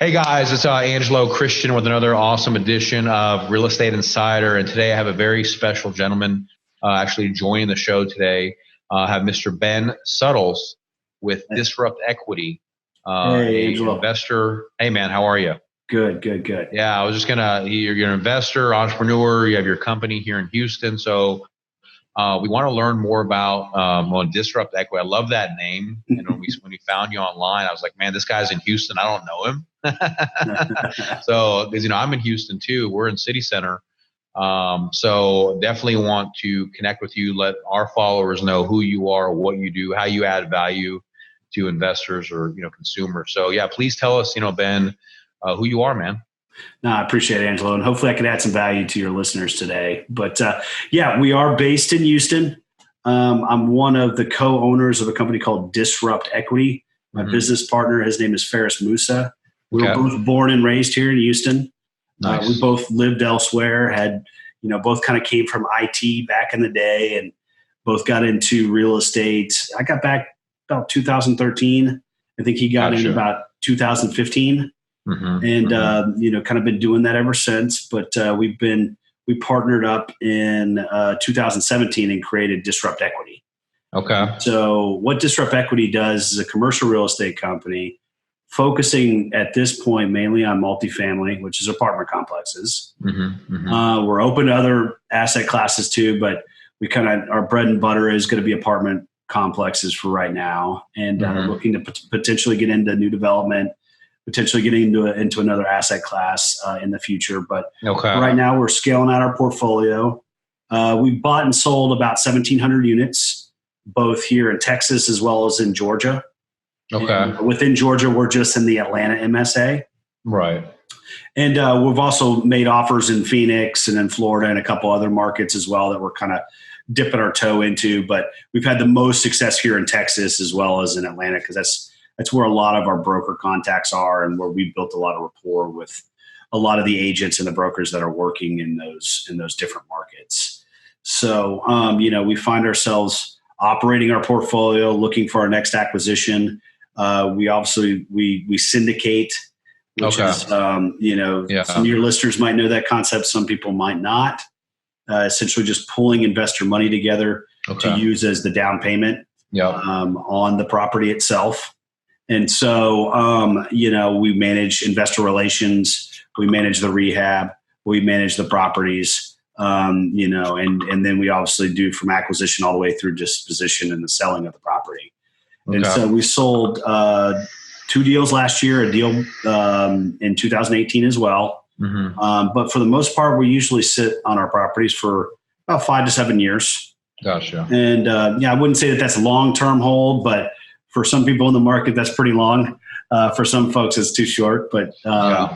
Hey guys, it's Angelo Christian with another awesome edition of Real Estate Insider. And today I have a very special gentleman actually joining the show today. I have Mr. Ben Suttles with Disrupt Equity, Hey, a Angelo. investor. Hey man, how are you? Good, good, good. Yeah, I was just you're an investor, entrepreneur, you have your company here in Houston. So we want to learn more about Disrupt Equity. I love that name. And when we found you online, I was like, man, this guy's in Houston. I don't know him. So, because I'm in Houston too. We're in City Center. So definitely want to connect with you. Let our followers know who you are, what you do, how you add value to investors or consumers. So yeah, please tell us, Ben, who you are, man. No, I appreciate it, Angelo, and hopefully I could add some value to your listeners today. But yeah, we are based in Houston. I'm one of the co-owners of a company called Disrupt Equity. My business partner, his name is Faris Musa. We were both born and raised here in Houston. Nice. We both lived elsewhere, both kind of came from IT back in the day and both got into real estate. I got back about 2013. I think he got in about 2015. And, kind of been doing that ever since. But we partnered up in 2017 and created Disrupt Equity. Okay. So what Disrupt Equity does is a commercial real estate company focusing at this point mainly on multifamily, which is apartment complexes. We're open to other asset classes too, but our bread and butter is going to be apartment complexes for right now, and looking to potentially get into new development, potentially getting into another asset class in the future. But right now we're scaling out our portfolio. We've bought and sold about 1,700 units, both here in Texas as well as in Georgia. Okay. And within Georgia, we're just in the Atlanta MSA. Right. And we've also made offers in Phoenix and in Florida and a couple other markets as well that we're kind of dipping our toe into. But we've had the most success here in Texas as well as in Atlanta, because that's where a lot of our broker contacts are and where we've built a lot of rapport with a lot of the agents and the brokers that are working in those different markets. So, we find ourselves operating our portfolio, looking for our next acquisition. We syndicate, which is, some of your listeners might know that concept. Some people might not. Essentially just pulling investor money together to use as the down payment on the property itself. And so, we manage investor relations, we manage the rehab, we manage the properties, and then we obviously do from acquisition all the way through disposition and the selling of the property. And so we sold 2 deals last year, a deal in 2018 as well. But for the most part, we usually sit on our properties for about 5 to 7 years. Gotcha. And I wouldn't say that that's a long-term hold, but for some people in the market, that's pretty long. For some folks, it's too short. But so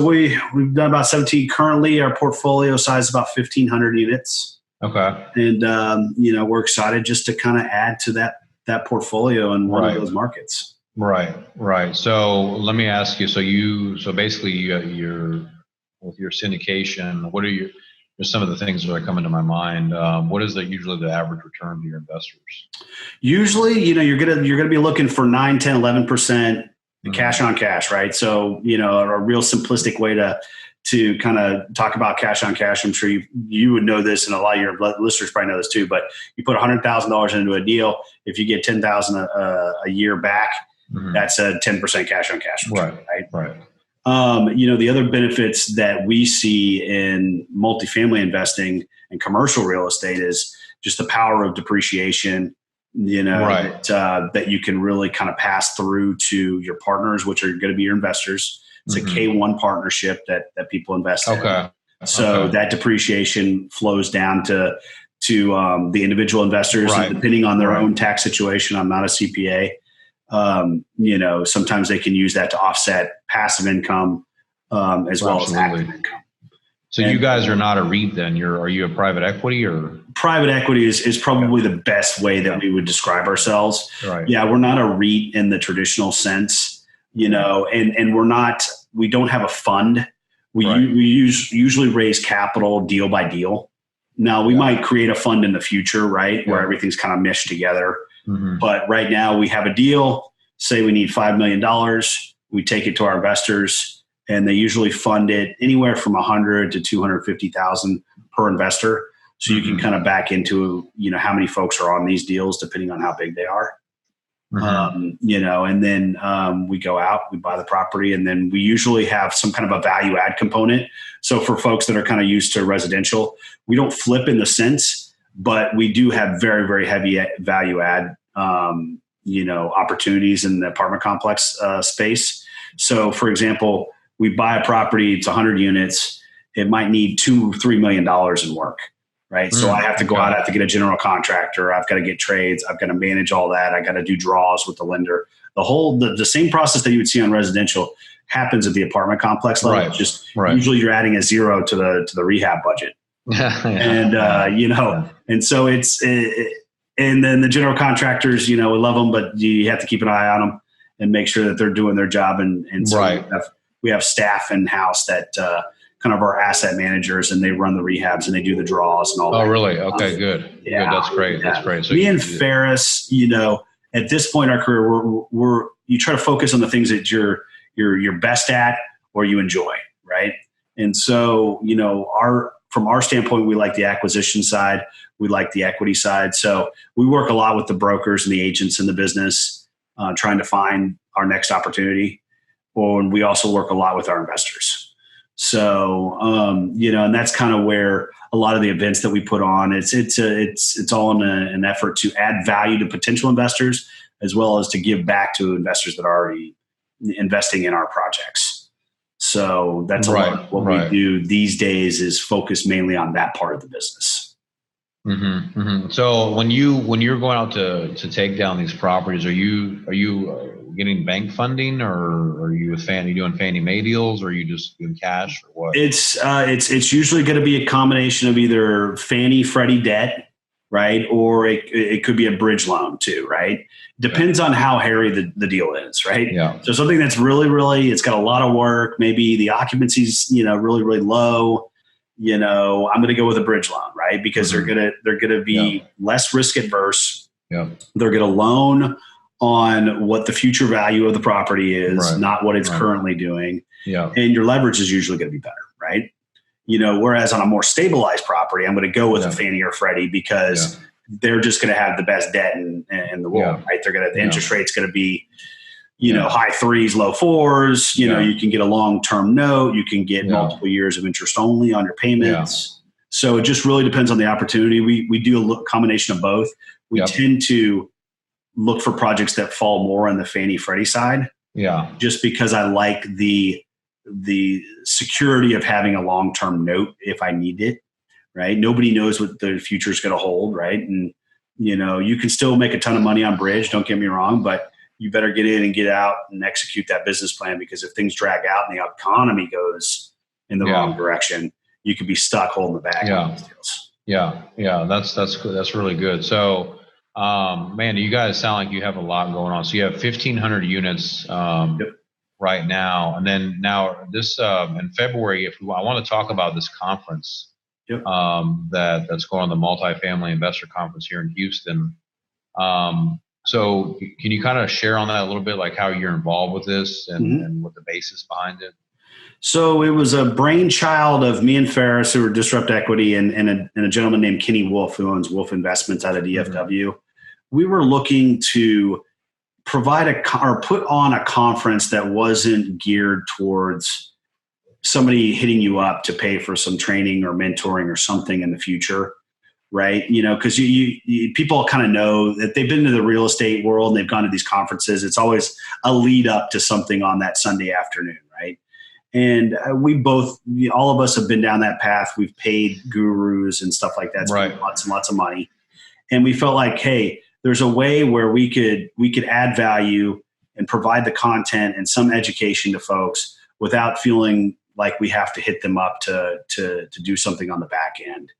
we've done about 17 currently. Our portfolio size is about 1,500 units. Okay. And we're excited just to kind of add to that portfolio in one of those markets. Right. So let me ask you. So basically, you're with your syndication. What are some of the things that are coming to my mind? What is usually the average return to your investors? Usually, you're gonna be looking for 9, 10, 11% cash on cash, right? So a real simplistic way to kind of talk about cash on cash. I'm sure you would know this, and a lot of your listeners probably know this too. But you put $100,000 into a deal, if you get $10,000 a year back, that's a 10% cash on cash return, right? The other benefits that we see in multifamily investing and commercial real estate is just the power of depreciation, that you can really kind of pass through to your partners, which are going to be your investors. It's a K1 partnership that people invest in. So that depreciation flows down to the individual investors, and depending on their own tax situation. I'm not a CPA. Sometimes they can use that to offset passive income as well as active income. So you guys are not a REIT then? Are you a private equity or? Private equity is probably the best way that we would describe ourselves. Right. Yeah, we're not a REIT in the traditional sense, and we don't have a fund. We usually raise capital deal by deal. Now we might create a fund in the future, right? Where everything's kind of meshed together. But right now we have a deal. say we need $5 million. We take it to our investors, and they usually fund it anywhere from 100 to 250,000 per investor. So you can kind of back into, how many folks are on these deals depending on how big they are. And then we go out, we buy the property, and then we usually have some kind of a value add component. So for folks that are kind of used to residential, we don't flip in the sense, but we do have very, very heavy value add, opportunities in the apartment complex space. So for example, we buy a property, it's 100 units. It might need $2-3 million in work. Right. So I have to go out, I have to get a general contractor. I've got to get trades. I've got to manage all that. I got to do draws with the lender. The same process that you would see on residential happens at the apartment complex level. Right. Just usually you're adding a zero to the rehab budget. And so and then the general contractors, we love them, but you have to keep an eye on them and make sure that they're doing their job. And so we have staff in house that, kind of our asset managers, and they run the rehabs and they do the draws and all that. Oh, really? Okay, good. Yeah. Good. That's great. That's great. So me and Ferris, at this point in our career, you try to focus on the things that you're best at or you enjoy, right? And so, from our standpoint, we like the acquisition side, we like the equity side. So we work a lot with the brokers and the agents in the business, trying to find our next opportunity. And we also work a lot with our investors. So, and that's kind of where a lot of the events that we put on, it's all in an effort to add value to potential investors, as well as to give back to investors that are already investing in our projects. So that's a lot of what we do these days, is focus mainly on that part of the business. So when you're going out to take down these properties, are you getting bank funding, or are you doing Fannie Mae deals, or are you just doing cash, or what? It's usually going to be a combination of either Fannie, Freddie debt, right, or it could be a bridge loan too, right? Depends on how hairy the deal is, right? Yeah. So something that's really, it's got a lot of work, maybe the occupancy's really, really low. I'm going to go with a bridge loan, right? Because they're gonna be less risk adverse. Yeah. They're going to loan on what the future value of the property is, not what it's currently doing. Yeah. And your leverage is usually going to be better, right? Whereas on a more stabilized property, I'm going to go with a Fannie or Freddie because they're just going to have the best debt in the world, right? The interest rate's going to be, high 3s, low 4s. You can get a long-term note. You can get multiple years of interest only on your payments. Yeah. So it just really depends on the opportunity. We do a combination of both. We tend to look for projects that fall more on the Fannie Freddie side. Yeah. Just because I like the security of having a long-term note if I need it, right? Nobody knows what the future is going to hold, right? And, you can still make a ton of money on bridge, don't get me wrong, but you better get in and get out and execute that business plan, because if things drag out and the economy goes in the wrong direction, you could be stuck holding the bag on these deals. Yeah. Yeah. That's good. That's really good. So, man, you guys sound like you have a lot going on. So you have 1,500 units right now, and then now this in February, I want to talk about this conference that's going on, the Multifamily Investor Conference here in Houston. So can you kind of share on that a little bit, like how you're involved with this and what the basis behind it? So it was a brainchild of me and Ferris, who were Disrupt Equity, and a gentleman named Kenny Wolf, who owns Wolf Investments out of DFW. We were looking to provide put on a conference that wasn't geared towards somebody hitting you up to pay for some training or mentoring or something in the future, right? Because people kind of know that they've been to the real estate world and they've gone to these conferences. It's always a lead up to something on that Sunday afternoon, right? And all of us have been down that path. We've paid gurus and stuff like that, spent lots and lots of money. And we felt like, hey, there's a way where we could add value and provide the content and some education to folks without feeling like we have to hit them up to do something on the back end.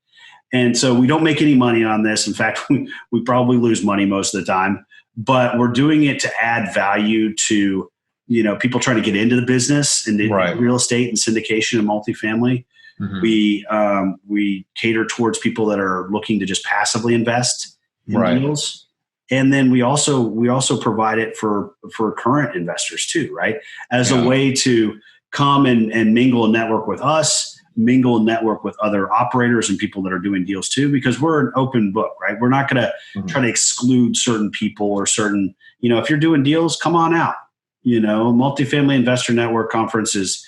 And so we don't make any money on this. In fact, we probably lose money most of the time, but we're doing it to add value to, people trying to get into the business and real estate and syndication and multifamily. We cater towards people that are looking to just passively invest in deals. And then we also provide it for current investors too, right? As a way to come and mingle and network with us, mingle and network with other operators and people that are doing deals too, because we're an open book, right? We're not going to try to exclude certain people or certain, if you're doing deals, come on out. Multifamily Investor Network Conference is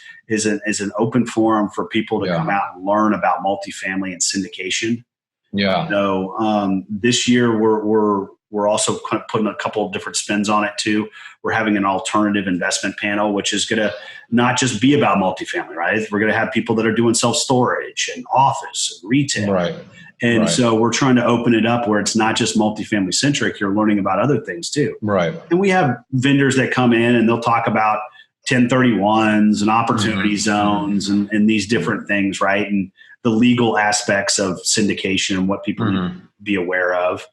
an open forum for people to come out and learn about multifamily and syndication. Yeah. So this year we're also kind of putting a couple of different spins on it too. We're having an alternative investment panel, which is going to not just be about multifamily, right? We're going to have people that are doing self-storage and office and retail. Right. And so we're trying to open it up where it's not just multifamily centric. You're learning about other things too. Right. And we have vendors that come in and they'll talk about 1031s and opportunity zones and these different things, right? And the legal aspects of syndication and what people need to be aware of.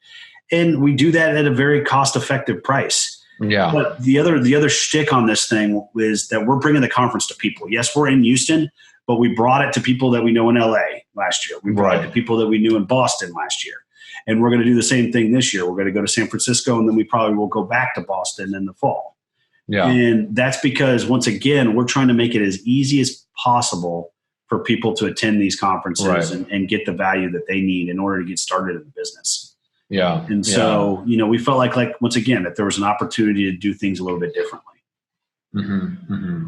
And we do that at a very cost-effective price. Yeah. But the other shtick on this thing is that we're bringing the conference to people. Yes, we're in Houston, but we brought it to people that we know in LA last year. We brought it to people that we knew in Boston last year. And we're going to do the same thing this year. We're going to go to San Francisco, and then we probably will go back to Boston in the fall. Yeah. And that's because, once again, we're trying to make it as easy as possible for people to attend these conferences and get the value that they need in order to get started in the business. Yeah. And so, we felt like once again, that there was an opportunity to do things a little bit differently.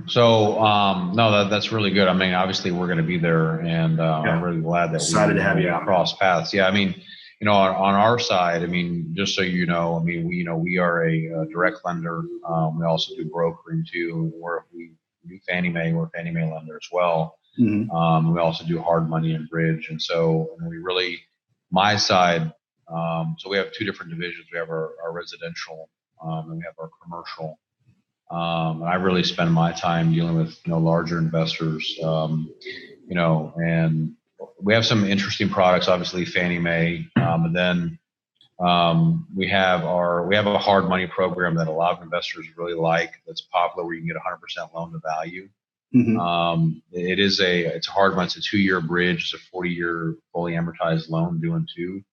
So, no, that's really good. I mean, obviously we're going to be there, and I'm really glad that excited to have you out. Cross paths. Yeah. I mean, on our side, I mean, just so you know, I mean, we are a direct lender. We also do brokering too. We do Fannie Mae. We're a Fannie Mae lender as well. We also do hard money and bridge. And so, my side, so we have two different divisions. We have our residential, and we have our commercial. And I really spend my time dealing with, larger investors, and we have some interesting products, obviously Fannie Mae. And then, we have a hard money program that a lot of investors really like. That's popular, where you can get 100% loan to value. It's a hard money. It's a 2-year bridge. It's a 40-year fully amortized loan due in 2.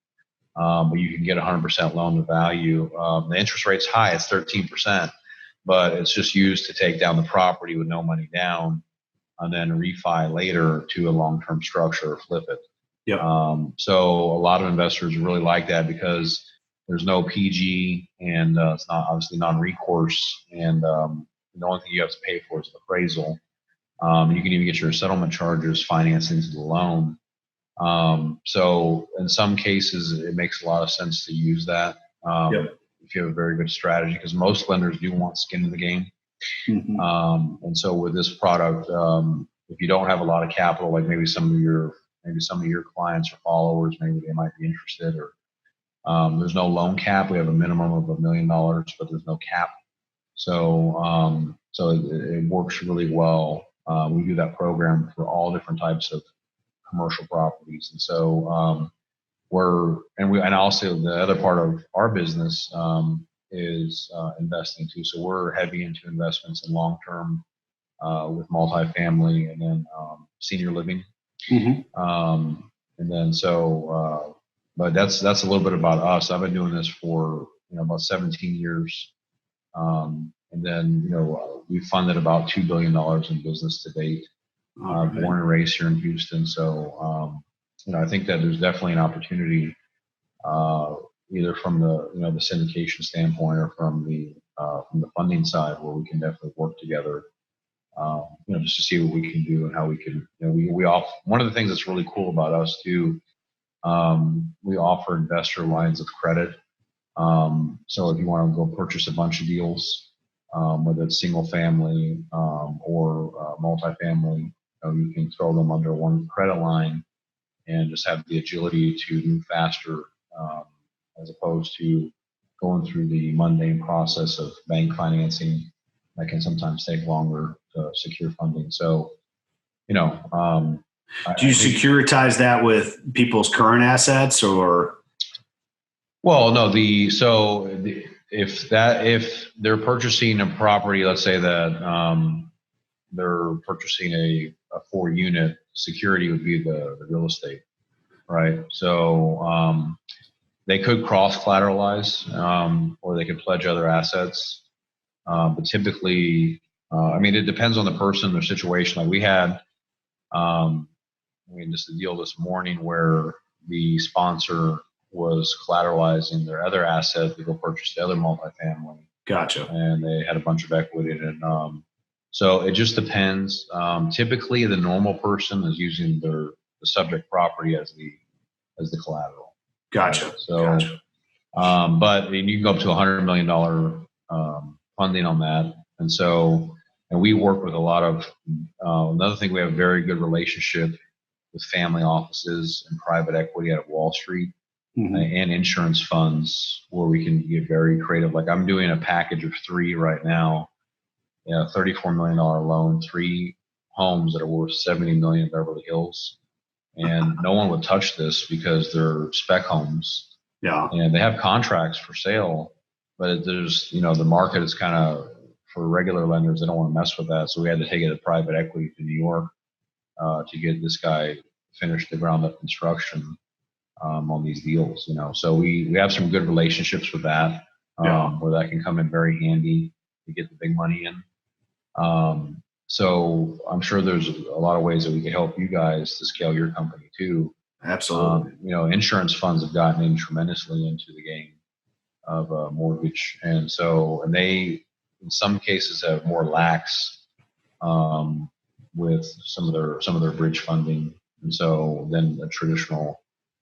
But you can get 100% loan to value. The interest rate's high. It's 13%, but it's just used to take down the property with no money down, and then refi later to a long-term structure or flip it. Yep. So a lot of investors really like that because there's no PG, and it's not obviously non-recourse, and the only thing you have to pay for is the appraisal. You can even get your settlement charges financed into the loan. So in some cases, it makes a lot of sense to use that if you have a very good strategy, because most lenders do want skin in the game. And so with this product, if you don't have a lot of capital, like maybe some of your clients or followers, maybe they might be interested, or there's no loan cap. We have a minimum of $1 million, but there's no cap. So it works really well. We do that program for all different types of commercial properties. And so and also the other part of our business is investing too. So we're heavy into investments in long-term with multifamily, and then senior living. And then but that's a little bit about us. I've been doing this for about 17 years. And then we funded about $2 billion in business to date. Born and raised here in Houston. So, I think that there's definitely an opportunity, either from the syndication standpoint or from the funding side, where we can definitely work together, just to see what we can do and how we can, one of the things that's really cool about us too, we offer investor lines of credit. So if you want to go purchase a bunch of deals, whether it's single family, or multifamily, you can throw them under one credit line and just have the agility to move faster, as opposed to going through the mundane process of bank financing that can sometimes take longer to secure funding. So, do you securitize that with people's current assets, or? Well, no. If they're purchasing a property, let's say that they're purchasing a 4-unit, security would be the real estate, right? So They could cross collateralize, or they could pledge other assets. But typically, I mean, it depends on the person, their situation. Like we had, just a deal this morning where the sponsor was collateralizing their other asset to go purchase the other multifamily. Gotcha. And they had a bunch of equity in it. So it just depends. Typically, the normal person is using the subject property as the collateral. Gotcha. So, gotcha. But you can go up to $100 million funding on that. And we work with a lot of, another thing, we have a very good relationship with family offices and private equity out of Wall Street, and insurance funds where we can get very creative. Like I'm doing a package of 3 right now, $34 million loan, 3 homes that are worth $70 million in Beverly Hills. And no one would touch this because they're spec homes. Yeah. And they have contracts for sale, but there's, the market is kind of, for regular lenders, they don't want to mess with that. So we had to take it to private equity to New York to get this guy finished the ground up construction on these deals, So we have some good relationships with that, where that can come in very handy to get the big money in. So I'm sure there's a lot of ways that we can help you guys to scale your company too. Absolutely. Insurance funds have gotten in tremendously into the game of mortgage. And they, in some cases, have more lax with some of their bridge funding, and so than a traditional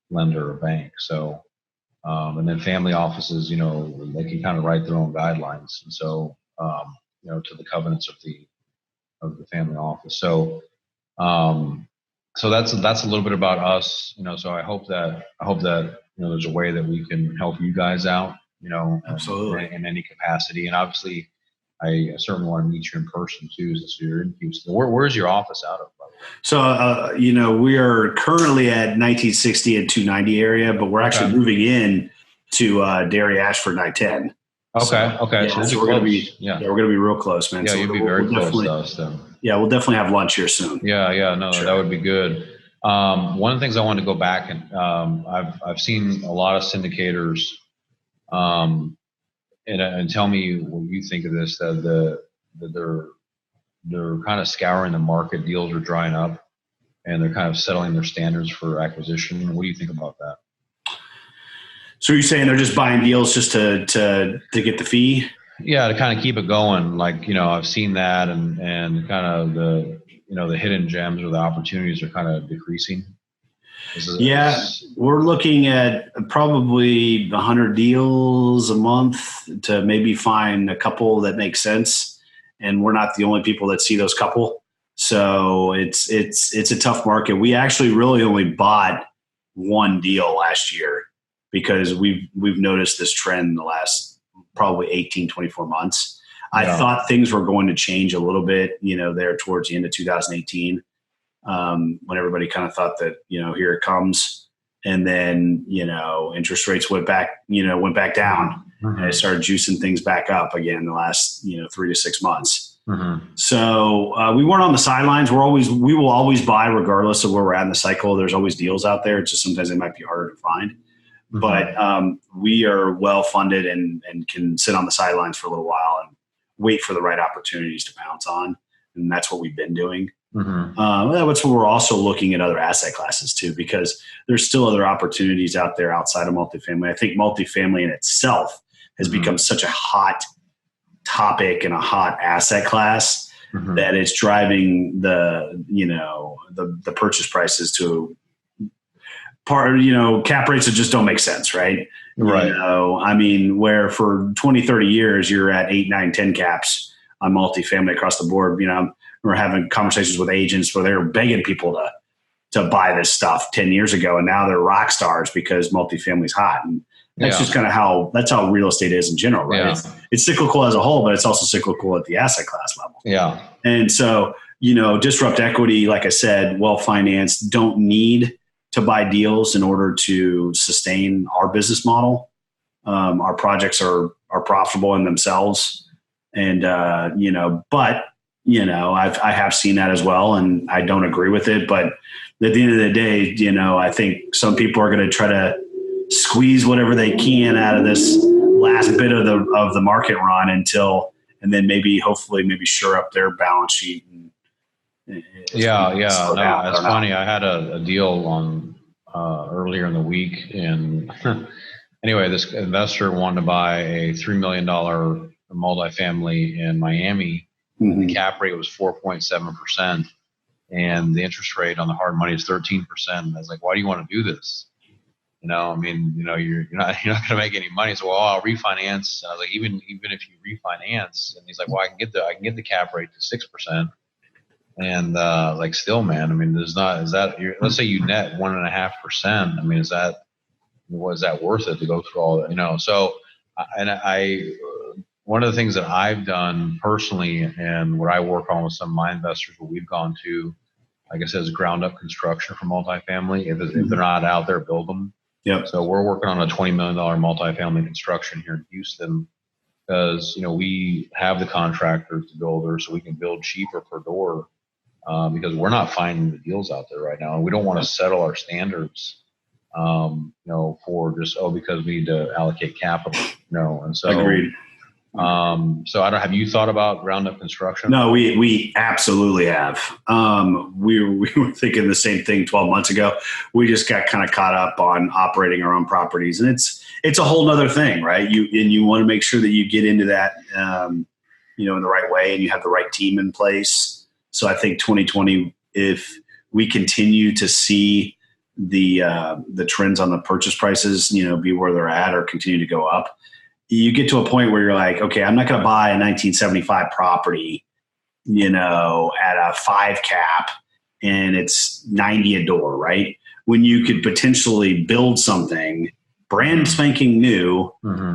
lender or bank. So, and then family offices, they can kind of write their own guidelines, and so to the covenants of the family office. So, so that's a little bit about us. So I hope that there's a way that we can help you guys out. Absolutely, in any capacity, and obviously, I certainly want to meet you in person too. So you're in Houston. Where's your office out of? So, we are currently at 1960 and 290 area, but we're actually moving in to Derry, Ashford, I-10. Okay. Yeah, so we're going to be real close, man. Yeah, so you'll be very close to us then. Yeah, we'll definitely have lunch here soon. Yeah, no, sure. That would be good. One of the things I want to go back and I've seen a lot of syndicators, and tell me what you think of this. That they're kind of scouring the market. Deals are drying up, and they're kind of settling their standards for acquisition. What do you think about that? So you're saying they're just buying deals just to get the fee? Yeah, to kind of keep it going. Like, I've seen that, and kind of the hidden gems or the opportunities are kind of decreasing. We're looking at probably 100 deals a month to maybe find a couple that make sense. And we're not the only people that see those couple. So it's a tough market. We actually really only bought 1 deal last year because we've noticed this trend in the last probably 18, 24 months. Yeah. I thought things were going to change a little bit, there towards the end of 2018. When everybody kind of thought that, here it comes. And then, interest rates went back down, and it started juicing things back up again the last, 3 to 6 months. So we weren't on the sidelines. We will always buy regardless of where we're at in the cycle. There's always deals out there. It's just sometimes they might be harder to find. But we are well funded and can sit on the sidelines for a little while and wait for the right opportunities to pounce on. And that's what we've been doing. That's what we're also looking at other asset classes too, because there's still other opportunities out there outside of multifamily. I think multifamily in itself has become such a hot topic and a hot asset class that it's driving the purchase prices to cap rates that just don't make sense, right? Right. Where for 20, 30 years, you're at 8, 9, 10 caps on multifamily across the board. We're having conversations with agents where they're begging people to buy this stuff 10 years ago. And now they're rock stars because multifamily's hot. And that's just kind of how real estate is in general, right? Yeah. It's cyclical as a whole, but it's also cyclical at the asset class level. Yeah. And so, disrupt equity, like I said, well-financed, don't need to buy deals in order to sustain our business model. Our projects are profitable in themselves. And, I have seen that as well, and I don't agree with it. But at the end of the day, I think some people are going to try to squeeze whatever they can out of this last bit of the market run and then hopefully shore up their balance sheet. Yeah. No, it's funny. I had a deal on earlier in the week, and anyway, this investor wanted to buy a $3 million multifamily in Miami. The cap rate was 4.7%, and the interest rate on the hard money is 13%. I was like, why do you want to do this? You're not going to make any money. So, well, I'll refinance. And I was like, even if you refinance, and he's like, well, I can get the cap rate to 6%. And still, man, I mean, let's say you net 1.5%. I mean, was that worth it to go through all that? So, one of the things that I've done personally, and what I work on with some of my investors, what we've gone to, like I said, is ground up construction for multifamily. If they're not out there, build them. Yep. So we're working on a $20 million multifamily construction here in Houston because, we have the contractors, the builders, so we can build cheaper per door because we're not finding the deals out there right now. And we don't want to settle our standards, for just, because we need to allocate capital. And so. Agreed. So have you thought about ground up construction? No, we absolutely have. We were thinking the same thing 12 months ago. We just got kind of caught up on operating our own properties, and it's a whole nother thing, right? You want to make sure that you get into that, in the right way, and you have the right team in place. So I think 2020, if we continue to see the trends on the purchase prices, be where they're at or continue to go up, you get to a point where you're like, okay, I'm not going to buy a 1975 property, at a 5 cap and it's 90 a door, right? When you could potentially build something brand spanking new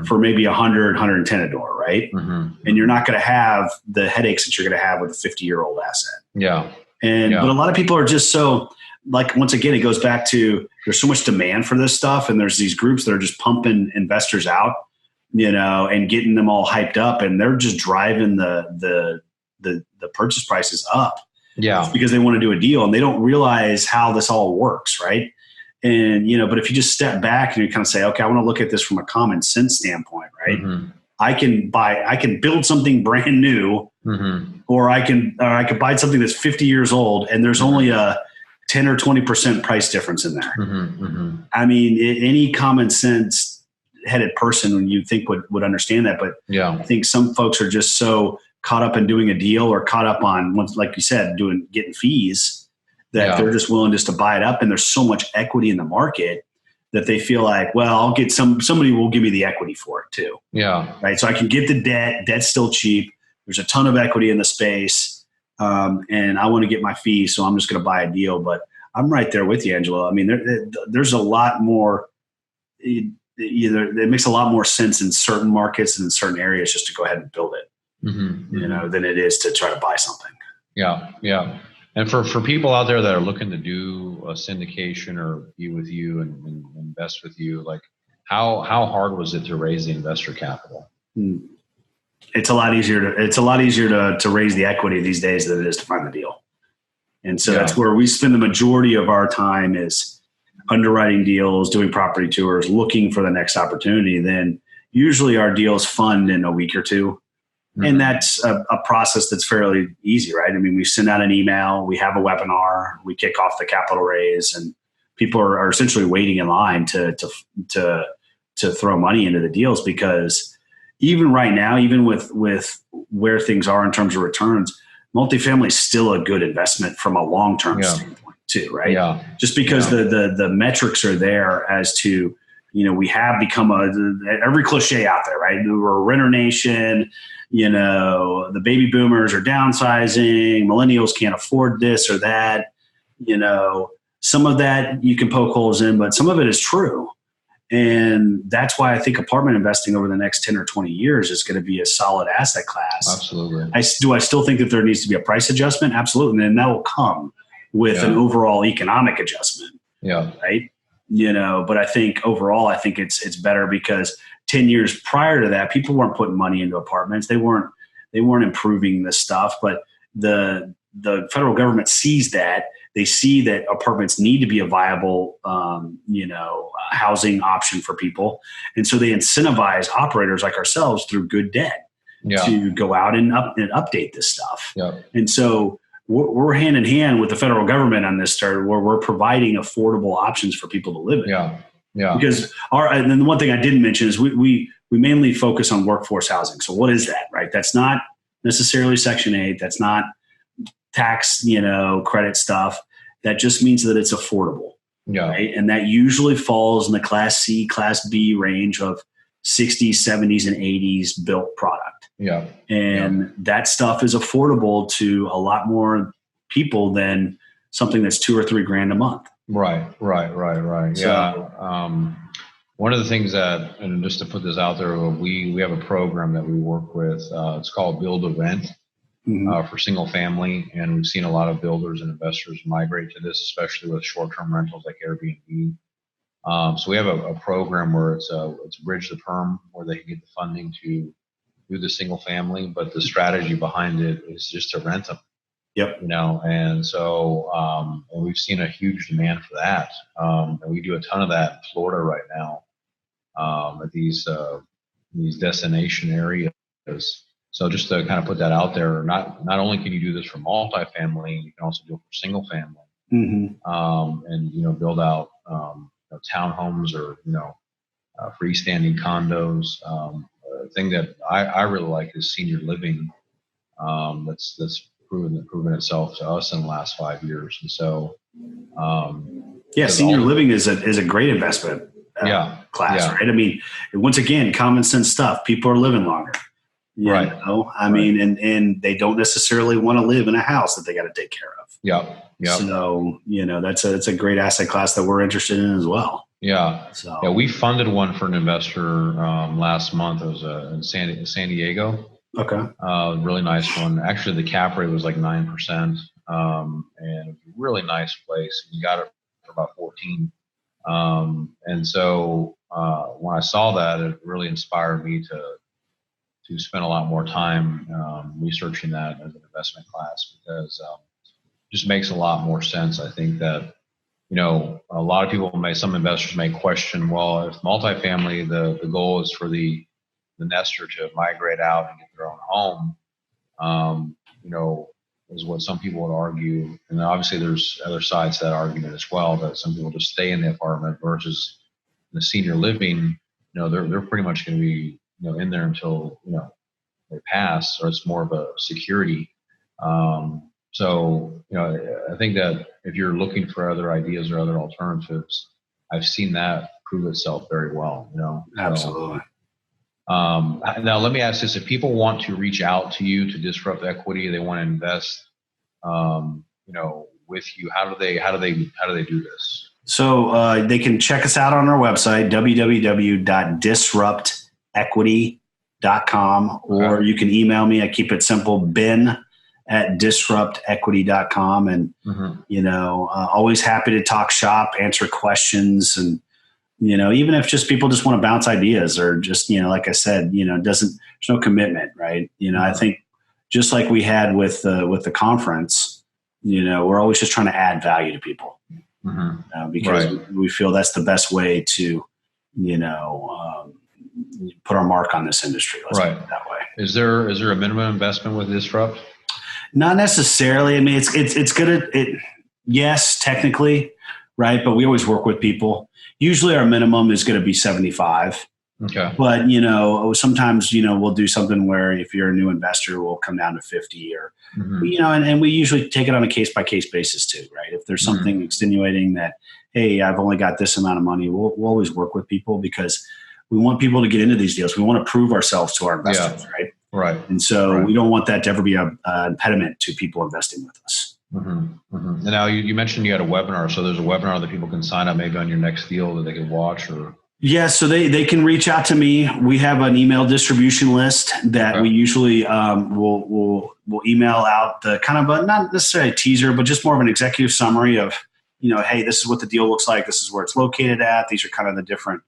for maybe 100, 110 a door, right? And you're not going to have the headaches that you're going to have with a 50-year-old asset. Yeah. But a lot of people are just so, once again, it goes back to there's so much demand for this stuff, and there's these groups that are just pumping investors out, and getting them all hyped up, and they're just driving the purchase prices up. Yeah. It's because they want to do a deal and they don't realize how this all works. Right. And, but if you just step back and you kind of say, okay, I want to look at this from a common sense standpoint, right? I can build something brand new, or I can buy something that's 50 years old, and there's only a 10 or 20% price difference in there. I mean, any common sense headed person when you think would understand that. But I think some folks are just so caught up in doing a deal or caught up on, like you said, getting fees that they're just willing just to buy it up. And there's so much equity in the market that they feel like, well, I'll get somebody will give me the equity for it too. Yeah. Right. So I can get the debt's still cheap. There's a ton of equity in the space. And I want to get my fee. So I'm just going to buy a deal, but I'm right there with you, Angelo. I mean, there's a lot more, it makes a lot more sense in certain markets and in certain areas just to go ahead and build it, than it is to try to buy something. Yeah. Yeah. And for people out there that are looking to do a syndication or be with you and invest with you, like how hard was it to raise the investor capital? It's a lot easier to raise the equity these days than it is to find the deal. And so that's where we spend the majority of our time is underwriting deals, doing property tours, looking for the next opportunity. Then usually our deals fund in a week or two. And that's a process that's fairly easy, right? I mean, we send out an email, we have a webinar, we kick off the capital raise, and people are essentially waiting in line to throw money into the deals, because even right now, even with where things are in terms of returns, multifamily is still a good investment from a long-term standpoint too, right? Yeah. Just because the metrics are there as to, we have become every cliche out there, right? We're a renter nation. The baby boomers are downsizing. Millennials can't afford this or that. Some of that you can poke holes in, but some of it is true. And that's why I think apartment investing over the next 10 or 20 years is going to be a solid asset class. Absolutely. Do I still think that there needs to be a price adjustment? Absolutely. And that will come with an overall economic adjustment. Yeah. Right. But I think overall, it's better because 10 years prior to that, people weren't putting money into apartments. They weren't improving this stuff, but the federal government sees that. they see that apartments need to be a viable, housing option for people. And so they incentivize operators like ourselves through good debt to go out and update this stuff. Yeah. And so we're hand in hand with the federal government on this where we're providing affordable options for people to live in. Yeah. Yeah. Because and then the one thing I didn't mention is we mainly focus on workforce housing. So what is that, right? That's not necessarily Section 8. That's not tax, credit stuff. That just means that it's affordable. Yeah. Right? And that usually falls in the Class C, Class B range of 60s, 70s, and 80s built product. Yeah. And that stuff is affordable to a lot more people than something that's $2,000 or $3,000 a month. Right. So, one of the things that, and just to put this out there, we have a program that we work with. It's called Build to Rent for single family. And we've seen a lot of builders and investors migrate to this, especially with short-term rentals like Airbnb. So we have a program where it's Bridge the Perm, where they can get the funding to do the single family, but the strategy behind it is just to rent them. Yep. And so and we've seen a huge demand for that. And we do a ton of that in Florida right now at these destination areas. So just to kind of put that out there, not only can you do this for multifamily, you can also do it for single family, and build out townhomes or freestanding condos. The thing that I really like is senior living. That's proven itself to us in the last 5 years, and so senior living is a great investment class, right? I mean, once again, common sense stuff. People are living longer, right? I mean, and they don't necessarily want to live in a house that they got to take care of. Yeah. So that's a great asset class that we're interested in as well. Yeah. So we funded one for an investor last month. It was in San Diego. Okay. Really nice one. Actually, the cap rate was like 9%, and it was a really nice place. We got it for about 14. And so when I saw that, it really inspired me to spend a lot more time researching that as an investment class, because it just makes a lot more sense. I think that a lot of people some investors may question, well, if multifamily, the goal is for the nester to migrate out and get their own home, is what some people would argue. And then obviously there's other sides to that argument as well, that some people just stay in the apartment versus the senior living, they're pretty much going to be, in there until, they pass, or it's more of a security. So, I think that if you're looking for other ideas or other alternatives, I've seen that prove itself very well, Absolutely. Now, let me ask this. If people want to reach out to you to disrupt equity, they want to invest, with you, how do they do this? So they can check us out on our website, www.disruptequity.com, or you can email me. I keep it simple, ben@disruptequity.com. And, always happy to talk shop, answer questions. And, even if people just want to bounce ideas, or just, like I said, there's no commitment, right? I think just like we had with the conference, we're always just trying to add value to people, because we feel that's the best way to, put our mark on this industry. Let's put it that way. Is there a minimum investment with Disrupt? Not necessarily. I mean, it's good at it. Yes, technically, right? But we always work with people. Usually our minimum is going to be 75. Okay. But, sometimes, we'll do something where if you're a new investor, we'll come down to 50 or, and we usually take it on a case by case basis too, right? If there's something extenuating that, hey, I've only got this amount of money, we'll always work with people, because we want people to get into these deals. We want to prove ourselves to our investors, right? Right. And so we don't want that to ever be an impediment to people investing with us. And now you mentioned you had a webinar. So there's a webinar that people can sign up maybe on your next deal that they can watch, or? Yeah, so they can reach out to me. We have an email distribution list that we usually will email out the kind of not necessarily a teaser, but just more of an executive summary of, hey, this is what the deal looks like. This is where it's located at. These are kind of the different,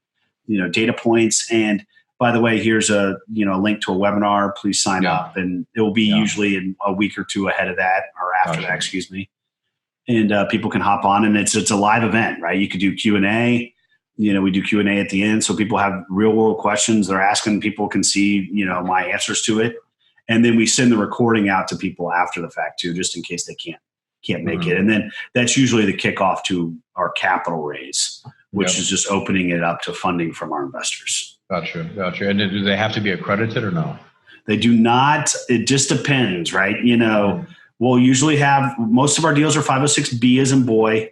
data points. And by the way, here's a link to a webinar. Please sign up, and it will be usually in a week or two ahead of that, or after that, excuse me. and people can hop on, and it's a live event, right? You could do Q&A. We do Q&A at the end, so people have real world questions they're asking. People can see, my answers to it, and then we send the recording out to people after the fact too, just in case they can't make it. And then that's usually the kickoff to our capital raise, which is just opening it up to funding from our investors. Gotcha. And do they have to be accredited or no? They do not. It just depends, right? We'll usually have, most of our deals are 506B as in boy,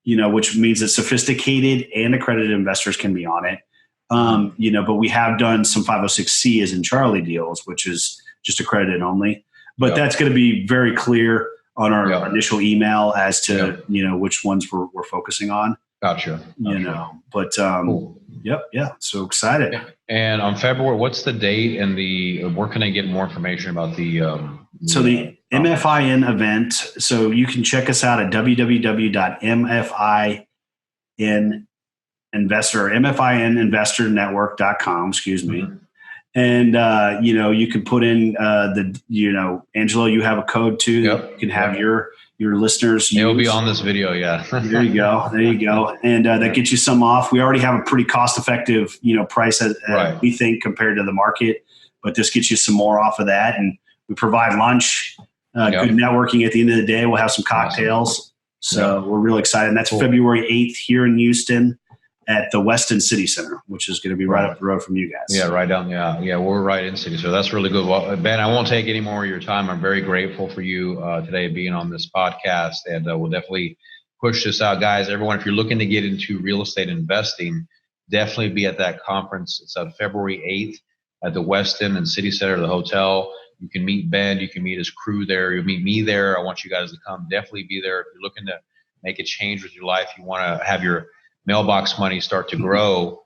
which means that sophisticated and accredited investors can be on it. But we have done some 506C as in Charlie deals, which is just accredited only. But that's going to be very clear on our initial email as to, which ones we're focusing on. Gotcha. Cool. So excited. And on February, what's the date and where can I get more information about the MFIN event. So you can check us out at MFINinvestornetwork.com, excuse me. Mm-hmm. And, you can put in Angelo, you have a code too. Yep. You can have your listeners use. It'll be on this video. Yeah. There you go. And that gets you some off. We already have a pretty cost effective, price we think compared to the market, but this gets you some more off of that. And we provide lunch, good networking at the end of the day. We'll have some cocktails. Awesome. So we're really excited. And that's February 8th here in Houston at the Weston City Center, which is going to be right up the road from you guys. Yeah, right down. Yeah, we're right in City. So that's really good. Well, Ben, I won't take any more of your time. I'm very grateful for you today being on this podcast, and we'll definitely push this out. Guys, everyone, if you're looking to get into real estate investing, definitely be at that conference. It's on February 8th at the Weston and City Center, the hotel. You can meet Ben. You can meet his crew there. You'll meet me there. I want you guys to come. Definitely be there. If you're looking to make a change with your life, you want to have your mailbox money start to grow,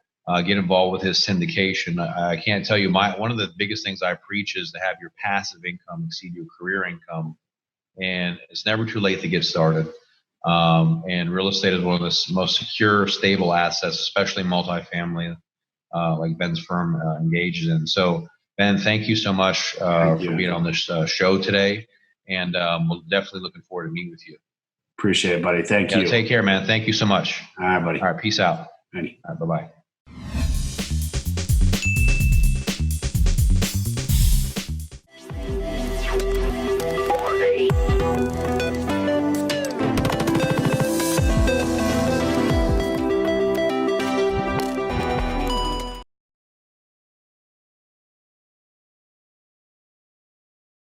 get involved with his syndication. I can't tell you, one of the biggest things I preach is to have your passive income exceed your career income. And it's never too late to get started. And real estate is one of the most secure, stable assets, especially multifamily, like Ben's firm engages in. So Ben, thank you so much for being on this show today. And we're definitely looking forward to meeting with you. Appreciate it, buddy. Thank you. Take care, man. Thank you so much. All right, buddy. All right. Peace out. All right, bye-bye.